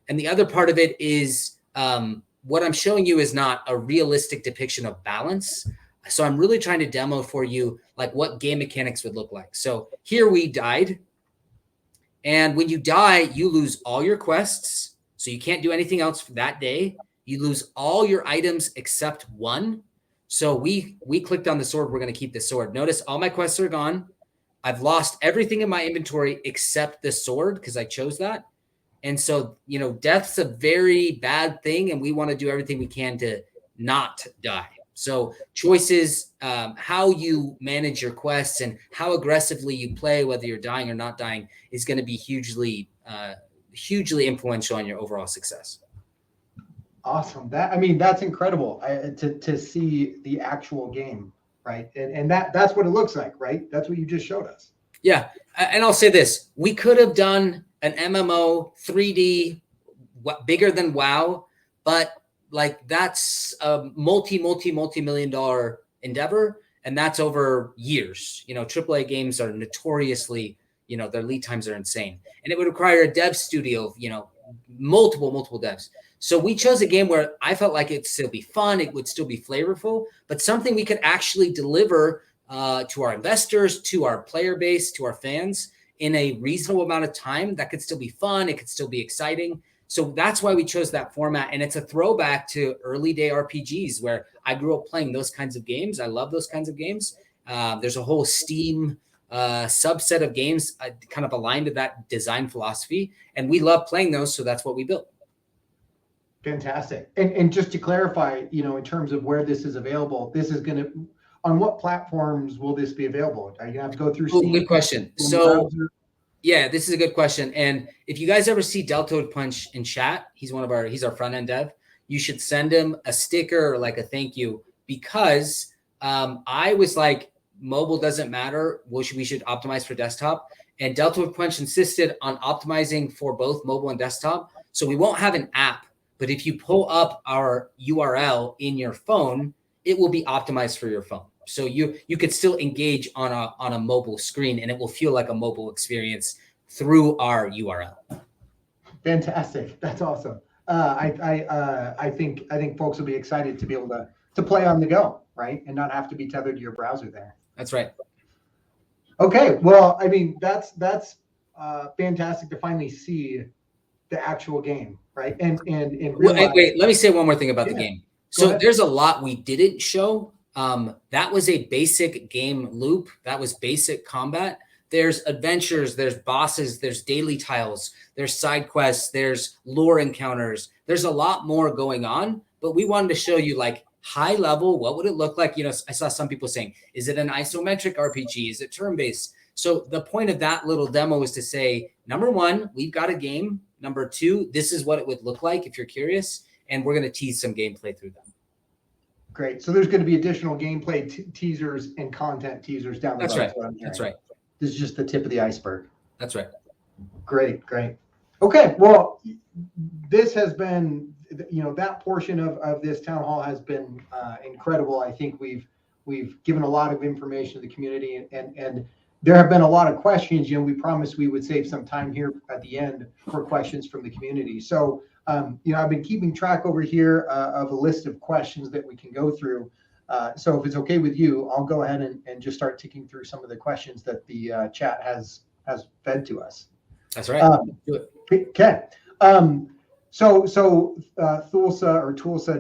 And the other part of it is what I'm showing you is not a realistic depiction of balance. So I'm really trying to demo for you like what game mechanics would look like. So here we died. And when you die, you lose all your quests. So you can't do anything else for that day. You lose all your items except 1. So we clicked on the sword. We're going to keep the sword. Notice all my quests are gone. I've lost everything in my inventory except the sword because I chose that. And so, death's a very bad thing, and we want to do everything we can to not die. So choices, how you manage your quests and how aggressively you play, whether you're dying or not dying, is going to be hugely influential on your overall success. Awesome. That's incredible to see the actual game, right? And that's what it looks like, right? That's what you just showed us. Yeah. And I'll say this, we could have done an MMO 3D bigger than WoW, but like that's a multi-million dollar endeavor. And that's over years. AAA games are notoriously, their lead times are insane, and it would require a dev studio of, multiple devs. So we chose a game where I felt like it'd still be fun. It would still be flavorful, but something we could actually deliver to our investors, to our player base, to our fans in a reasonable amount of time that could still be fun. It could still be exciting. So that's why we chose that format. And it's a throwback to early day RPGs where I grew up playing those kinds of games. I love those kinds of games. There's a whole Steam subset of games kind of aligned to that design philosophy. And we love playing those. So that's what we built. Fantastic. And just to clarify, in terms of where this is available, this is going to, on what platforms will this be available? Are you going to have to go through Steam? Good question. So yeah, this is a good question. And if you guys ever see Deltoid Punch in chat, he's our front end dev. You should send him a sticker or like a thank you, because I was like, mobile doesn't matter. We should optimize for desktop. And Deltoid Punch insisted on optimizing for both mobile and desktop. So we won't have an app, but if you pull up our URL in your phone, it will be optimized for your phone. So you could still engage on a mobile screen, and it will feel like a mobile experience through our URL. Fantastic. That's awesome. I think folks will be excited to be able to play on the go, right? And not have to be tethered to your browser there. That's right. Okay. Well, that's fantastic to finally see the actual game, right? And wait, let me say one more thing about the game. So there's a lot we didn't show. That was a basic game loop. That was basic combat. There's adventures, there's bosses, there's daily tiles, there's side quests, there's lore encounters. There's a lot more going on, but we wanted to show you like high level, what would it look like? I saw some people saying, is it an isometric RPG? Is it turn-based? So the point of that little demo is to say, number one, we've got a game. Number two, this is what it would look like if you're curious. And we're going to tease some gameplay through them. Great. So there's going to be additional gameplay teasers and content teasers down the road. That's right. That's right. This is just the tip of the iceberg. That's right. Great. Okay. Well, this has been, that portion of this town hall has been incredible. I think we've given a lot of information to the community, and there have been a lot of questions. We promised we would save some time here at the end for questions from the community. So, I've been keeping track over here of a list of questions that we can go through. So if it's okay with you, I'll go ahead and just start ticking through some of the questions that the chat has has fed to us. That's right. Do it. Okay. Tulsa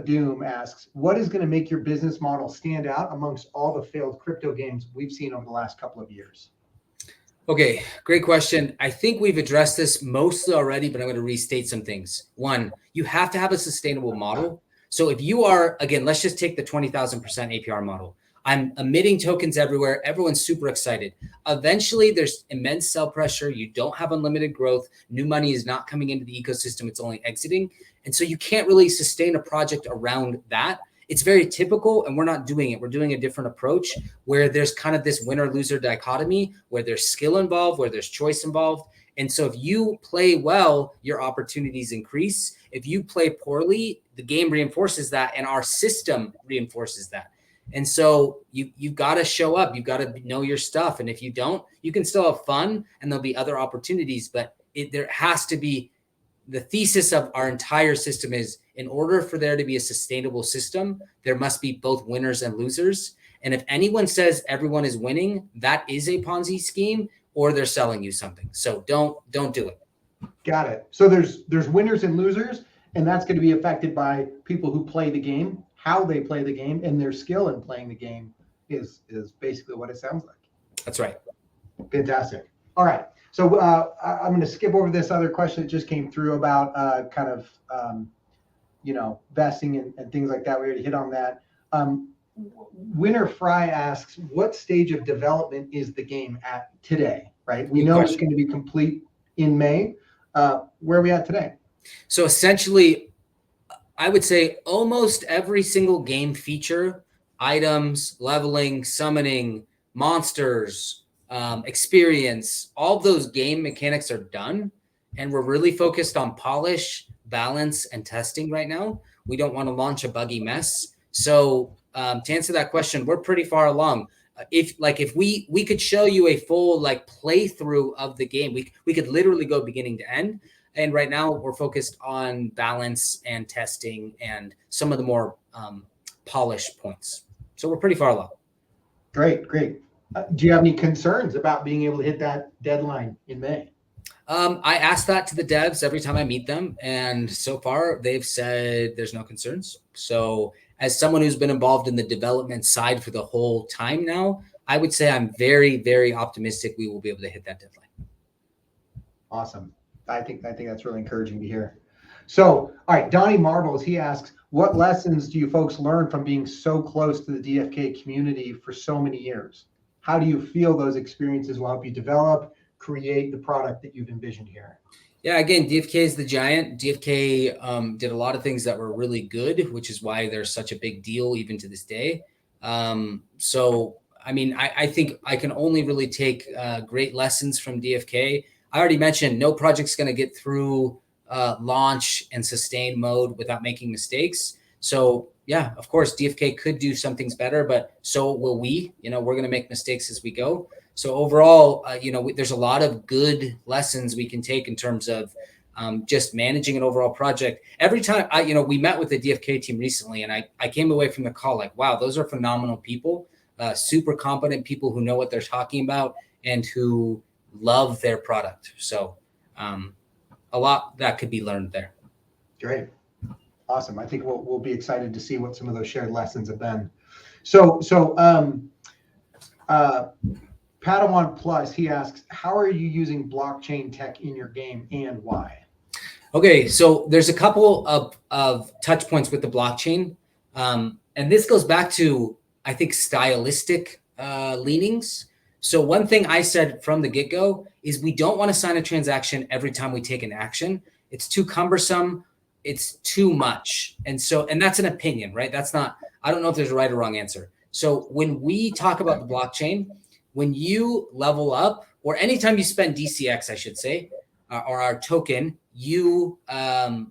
Doom asks, what is going to make your business model stand out amongst all the failed crypto games we've seen over the last couple of years? Okay, great question. I think we've addressed this mostly already, but I'm going to restate some things. One, you have to have a sustainable model. So if you are, again, let's just take the 20,000% APR model. I'm emitting tokens everywhere. Everyone's super excited. Eventually, there's immense sell pressure. You don't have unlimited growth. New money is not coming into the ecosystem. It's only exiting. And so you can't really sustain a project around that. It's very typical, and we're not doing it. We're doing a different approach where there's kind of this winner-loser dichotomy, where there's skill involved, where there's choice involved. And so if you play well, your opportunities increase. If you play poorly, the game reinforces that, and our system reinforces that. And so you've got to show up. You've got to know your stuff. And if you don't, you can still have fun, and there'll be other opportunities. But there has to be, the thesis of our entire system is, in order for there to be a sustainable system, there must be both winners and losers. And if anyone says everyone is winning, that is a Ponzi scheme, or they're selling you something. So don't do it. Got it. So there's winners and losers, and that's going to be affected by people who play the game, how they play the game, and their skill in playing the game is basically what it sounds like. That's right. Fantastic. All right. So I'm going to skip over this other question that just came through about vesting and things like that. We already hit on that. Winner Fry asks, what stage of development is the game at today? Right. We know it's going to be complete in May. Where are we at today? So essentially, I would say almost every single game feature, items, leveling, summoning, monsters, experience, all those game mechanics are done. And we're really focused on polish, balance, and testing right now. We don't want to launch a buggy mess. So to answer that question, we're pretty far along. If we could show you a full playthrough of the game, we could literally go beginning to end. And right now we're focused on balance and testing and some of the more polished points. So we're pretty far along. Great. Do you have any concerns about being able to hit that deadline in May? I ask that to the devs every time I meet them, and so far they've said there's no concerns. So as someone who's been involved in the development side for the whole time now, I would say I'm very, very optimistic we will be able to hit that deadline. Awesome. I think that's really encouraging to hear. So, all right, Donnie Marbles, he asks, what lessons do you folks learn from being so close to the DFK community for so many years? How do you feel those experiences will help you develop, create the product that you've envisioned here? Yeah, again, DFK is the giant. DFK did a lot of things that were really good, which is why they're such a big deal even to this day. So, I mean, I think I can only really take great lessons from DFK. I already mentioned no project's going to get through launch and sustain mode without making mistakes. So, yeah, of course, DFK could do some things better, but so will we. We're going to make mistakes as we go. So overall, there's a lot of good lessons we can take in terms of just managing an overall project. Every time we met with the DFK team recently, and I came away from the call like, wow, those are phenomenal people, super competent people who know what they're talking about and who love their product. So a lot that could be learned there. Great. Awesome. I think we'll be excited to see what some of those shared lessons have been. So Padawan Plus, he asks, how are you using blockchain tech in your game and why? Okay, so there's a couple of touch points with the blockchain. And this goes back to, I think, stylistic leanings. So one thing I said from the get-go is we don't want to sign a transaction every time we take an action. It's too cumbersome. It's too much. And that's an opinion, right? I don't know if there's a right or wrong answer. So when we talk about the blockchain, when you level up, or anytime you spend DCX, I should say, or our token, you have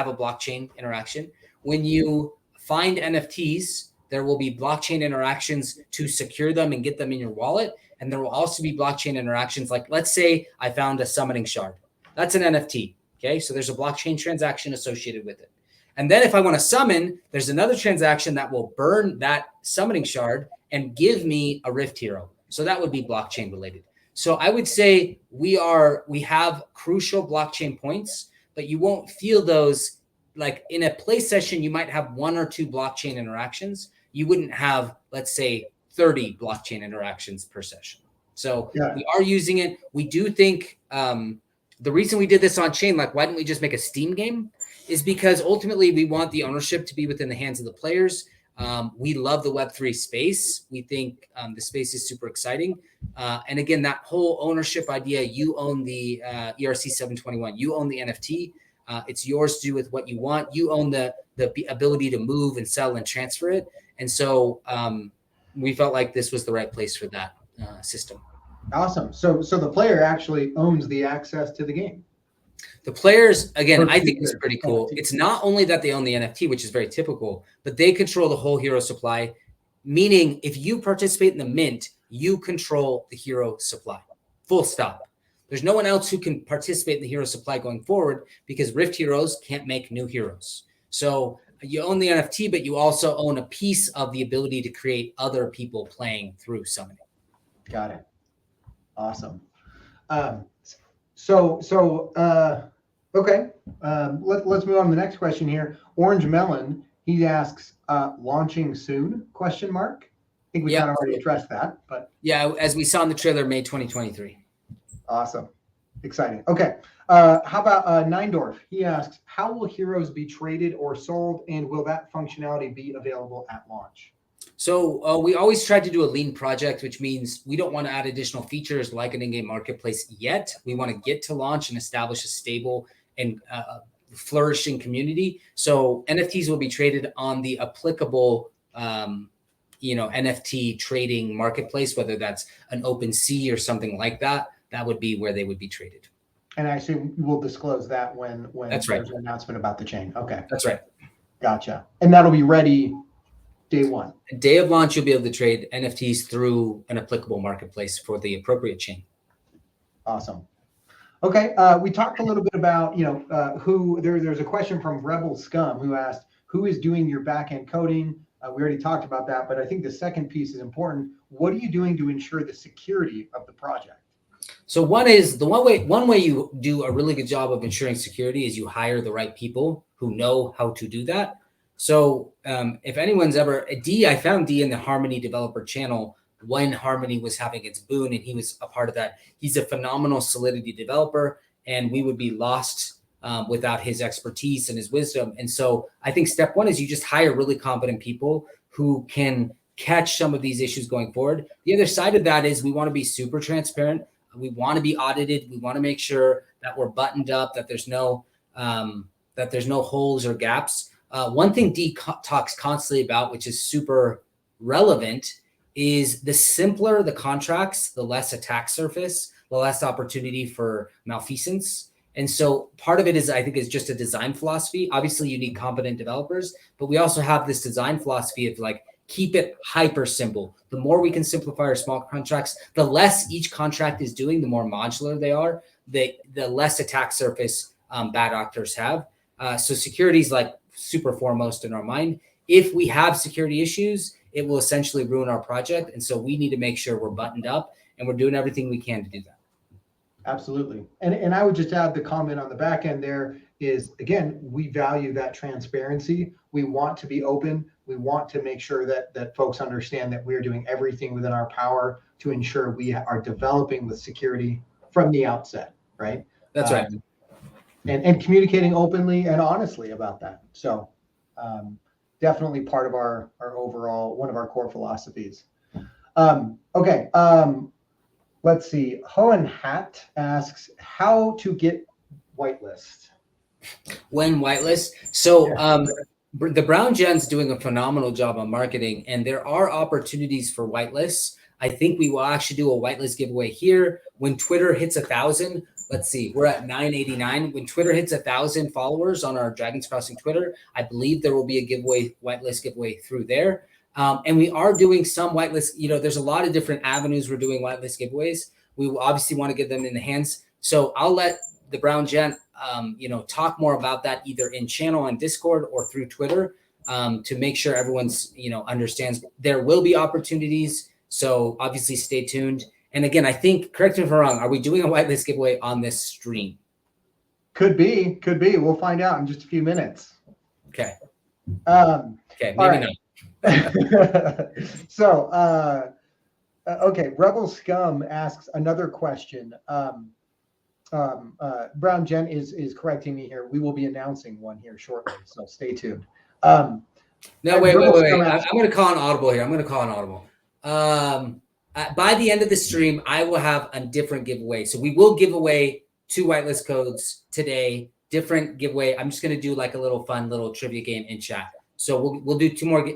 a blockchain interaction. When you find NFTs, there will be blockchain interactions to secure them and get them in your wallet. And there will also be blockchain interactions. Like, let's say I found a summoning shard. That's an NFT. Okay, so there's a blockchain transaction associated with it. And then if I want to summon, there's another transaction that will burn that summoning shard and give me a Rift Hero. So that would be blockchain related. So I would say we have crucial blockchain points, but you won't feel those. Like in a play session, you might have 1 or 2 blockchain interactions. You wouldn't have, let's say, 30 blockchain interactions per session. So we are using it. We do think the reason we did this on chain, like why didn't we just make a Steam game, is because ultimately we want the ownership to be within the hands of the players. We love the Web3 space. We think the space is super exciting. And again, that whole ownership idea, you own the ERC 721, you own the NFT. It's yours to do with what you want. You own the ability to move and sell and transfer it. And so we felt like this was the right place for that system. Awesome. So the player actually owns the access to the game. The players, again, I think it's pretty cool. It's not only that they own the NFT, which is very typical, but they control the whole hero supply, meaning if you participate in the mint, you control the hero supply, full stop. There's no one else who can participate in the hero supply going forward because Rift heroes can't make new heroes. So you own the NFT, but you also own a piece of the ability to create other people playing through summoning. Got it. Awesome. Okay. Let's move on to the next question here. Orange Melon, he asks, launching soon? Question mark. I think we kind of already addressed that, but yeah, as we saw in the trailer, May 2023. Awesome. Exciting. Okay. How about Neindorf? He asks, how will heroes be traded or sold, and will that functionality be available at launch? So we always tried to do a lean project, which means we don't want to add additional features like an in-game marketplace yet. We want to get to launch and establish a stable and flourishing community. So NFTs will be traded on the applicable NFT trading marketplace, whether that's an OpenSea or something like that. That would be where they would be traded. And I assume we'll disclose that when that's there's right. an announcement about the chain. Okay. That's right. Gotcha. And that'll be ready day one. Day of launch, you'll be able to trade NFTs through an applicable marketplace for the appropriate chain. Awesome. Okay. We talked a little bit about, there's a question from Rebel Scum who asked, who is doing your back-end coding? We already talked about that, but I think the second piece is important. What are you doing to ensure the security of the project? So one way you do a really good job of ensuring security is you hire the right people who know how to do that. So if anyone's ever I found D in the Harmony developer channel when Harmony was having its boon, and he was a part of that. He's a phenomenal Solidity developer, and we would be lost without his expertise and his wisdom. And so I think step one is you just hire really competent people who can catch some of these issues going forward. The other side of that is we want to be super transparent. We want to be audited. We want to make sure that we're buttoned up, that there's no holes or gaps. One thing D talks constantly about, which is super relevant, is the simpler the contracts, the less attack surface, the less opportunity for malfeasance. And so part of it is, I think, is just a design philosophy. Obviously, you need competent developers, but we also have this design philosophy of keep it hyper simple. The more we can simplify our small contracts, the less each contract is doing, the more modular they are, the less attack surface bad actors have. So security is super foremost in our mind. If we have security issues, it will essentially ruin our project. And so we need to make sure we're buttoned up and we're doing everything we can to do that. Absolutely. And I would just add the comment on the back end there is, again, we value that transparency. We want to be open. We want to make sure that folks understand that we're doing everything within our power to ensure we are developing with security from the outset, right? That's right. And communicating openly and honestly about that. So definitely part of our overall, one of our core philosophies. Okay. Let's see. Hohen Hat asks how to get whitelist. When whitelist. So the Brown Gen's doing a phenomenal job on marketing, and there are opportunities for whitelists. I think we will actually do a whitelist giveaway here when Twitter hits 1,000. Let's see, we're at 989. When Twitter hits 1,000 followers on our Dragons Crossing Twitter, I believe there will be a whitelist giveaway through there. And we are doing some whitelist. There's a lot of different avenues we're doing whitelist giveaways. We will obviously want to get them in the hands. So I'll let the Brown Gent, talk more about that either in channel on Discord or through Twitter to make sure everyone's, understands there will be opportunities. So obviously stay tuned. And again, I think, correct me if I'm wrong, are we doing a whitelist giveaway on this stream? Could be. We'll find out in just a few minutes. Okay. Okay, maybe not. So, okay, Rebel Scum asks another question. Brown Gent is correcting me here. We will be announcing one here shortly, so stay tuned. No, wait. Asks, I'm going to call an audible here. By the end of the stream, I will have a different giveaway. So we will give away 2 whitelist codes today. Different giveaway. I'm just going to do like a little fun little trivia game in chat. So we'll do 2 more.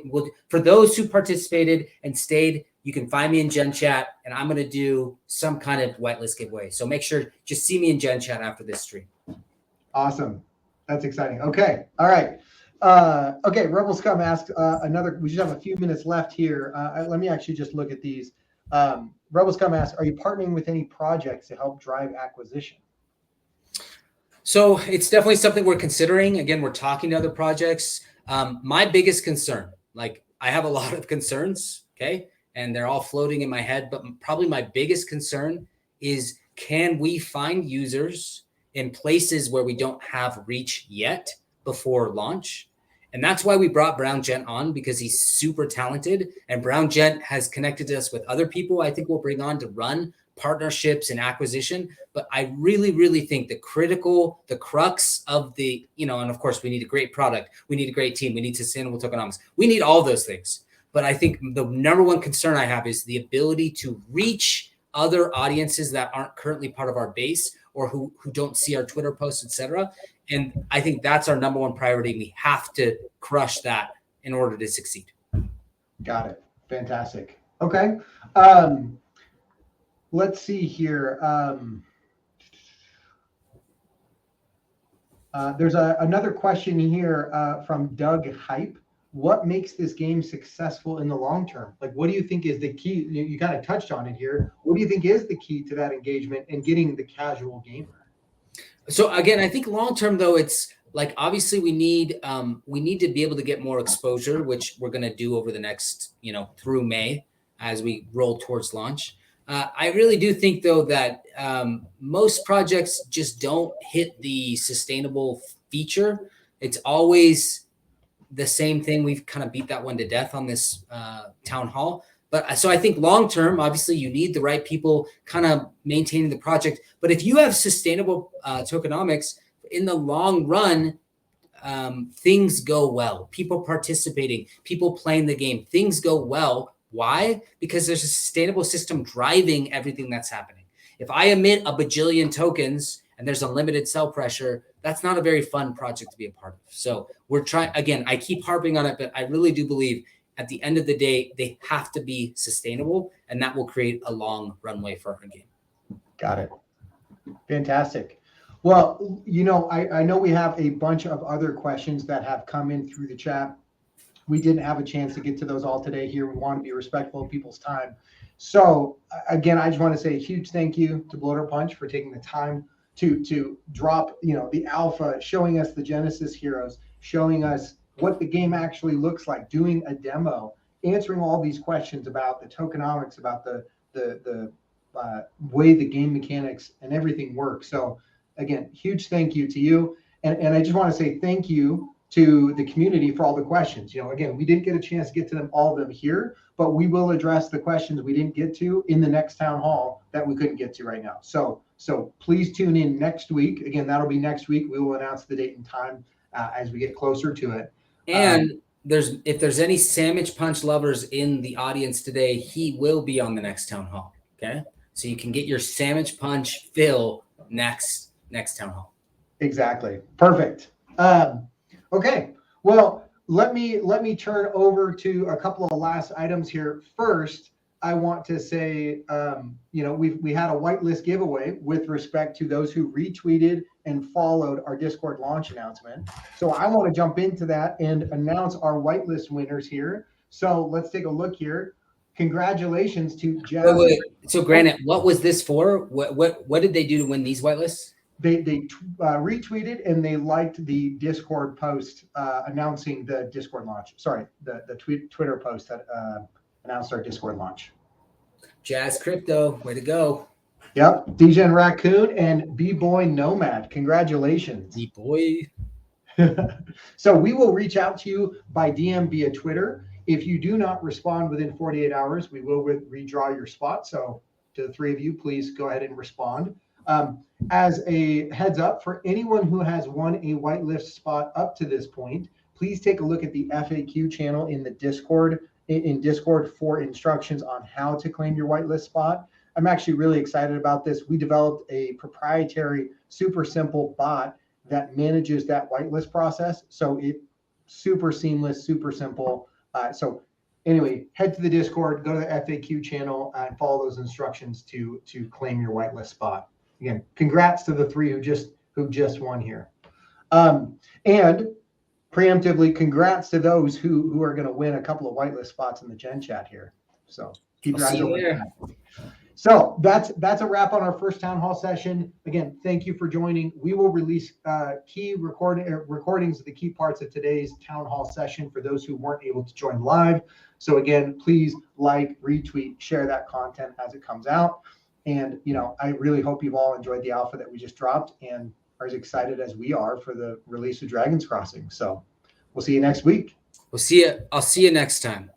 For those who participated and stayed, you can find me in Gen Chat, and I'm going to do some kind of whitelist giveaway. So make sure just see me in Gen Chat after this stream. Awesome. That's exciting. Okay. All right. Okay. Rebel Scum asks another. We just have a few minutes left here. Let me actually just look at these. Rebel Scum asks, are you partnering with any projects to help drive acquisition? So it's definitely something we're considering. Again, we're talking to other projects. My biggest concern, like I have a lot of concerns, okay, and they're all floating in my head, but probably my biggest concern is, can we find users in places where we don't have reach yet before launch? And that's why we brought Brown Gent on, because he's super talented, and Brown Gent has connected us with other people I think we'll bring on to run partnerships and acquisition. But I really, really think the crux of the, and of course we need a great product. We need a great team. We need sustainable tokenomics. We need all those things. But I think the number one concern I have is the ability to reach other audiences that aren't currently part of our base, or who don't see our Twitter posts, etc. And I think that's our number one priority. We have to crush that in order to succeed. Got it. Fantastic. Okay. Let's see here. There's another question here from Doug Hype. What makes this game successful in the long term? Like, what do you think is the key? You kind of touched on it here. What do you think is the key to that engagement and getting the casual gamer? So again, I think long term though, it's like, obviously we need to be able to get more exposure, which we're going to do over the next, through May as we roll towards launch. I really do think though that most projects just don't hit the sustainable feature. It's always the same thing. We've kind of beat that one to death on this town hall. But so I think long term, obviously you need the right people kind of maintaining the project. But if you have sustainable tokenomics in the long run, things go well. People participating, people playing the game, things go well. Why? Because there's a sustainable system driving everything that's happening. If I emit a bajillion tokens and there's unlimited sell pressure, that's not a very fun project to be a part of. So we're trying, again, I keep harping on it, but I really do believe at the end of the day, they have to be sustainable, and that will create a long runway for our game. Got it. Fantastic. Well, I know we have a bunch of other questions that have come in through the chat. We didn't have a chance to get to those all today here. We want to be respectful of people's time. So again, I just want to say a huge thank you to Bloater Punch for taking the time to drop, the alpha, showing us the Genesis heroes, showing us what the game actually looks like, doing a demo, answering all these questions about the tokenomics, about the way the game mechanics and everything works. So again, huge thank you to you. And I just want to say thank you to the community for all the questions. Again, we didn't get a chance to get to all of them here, but we will address the questions we didn't get to in the next town hall that we couldn't get to right now. So please tune in next week. Again, that'll be next week. We will announce the date and time as we get closer to it. And if there's any Sandwich Punch lovers in the audience today, he will be on the next town hall. Okay, so you can get your Sandwich Punch fill next town hall. Exactly. Perfect. Okay. Well, let me turn over to a couple of last items here. First, I want to say, we had a whitelist giveaway with respect to those who retweeted and followed our Discord launch announcement. So I want to jump into that and announce our whitelist winners here. So let's take a look here. Congratulations to Jeff. Wait. So Granite, what was this for? What did they do to win these whitelists? They retweeted and they liked the Discord post announcing the Discord launch. Sorry, the Twitter post that announced our Discord launch. Jazz Crypto, way to go. Yep. DGen Raccoon and B-Boy Nomad. Congratulations. B-Boy. So we will reach out to you by DM via Twitter. If you do not respond within 48 hours, we will redraw your spot. So to the three of you, please go ahead and respond. As a heads up, for anyone who has won a whitelist spot up to this point, please take a look at the FAQ channel in the Discord, for instructions on how to claim your whitelist spot. I'm actually really excited about this. We developed a proprietary, super simple bot that manages that whitelist process. So it's super seamless, super simple. So anyway, head to the Discord, go to the FAQ channel, and follow those instructions to claim your whitelist spot. Again, congrats to the three who just won here. And preemptively, congrats to those who are going to win a couple of whitelist spots in the Gen Chat here. So keep your eyes open. So that's a wrap on our first town hall session. Again, thank you for joining. We will release key recordings of the key parts of today's town hall session for those who weren't able to join live. So again, please like, retweet, share that content as it comes out. And I really hope you've all enjoyed the alpha that we just dropped and are as excited as we are for the release of Dragons Crossing. So we'll see you next week. I'll see you next time.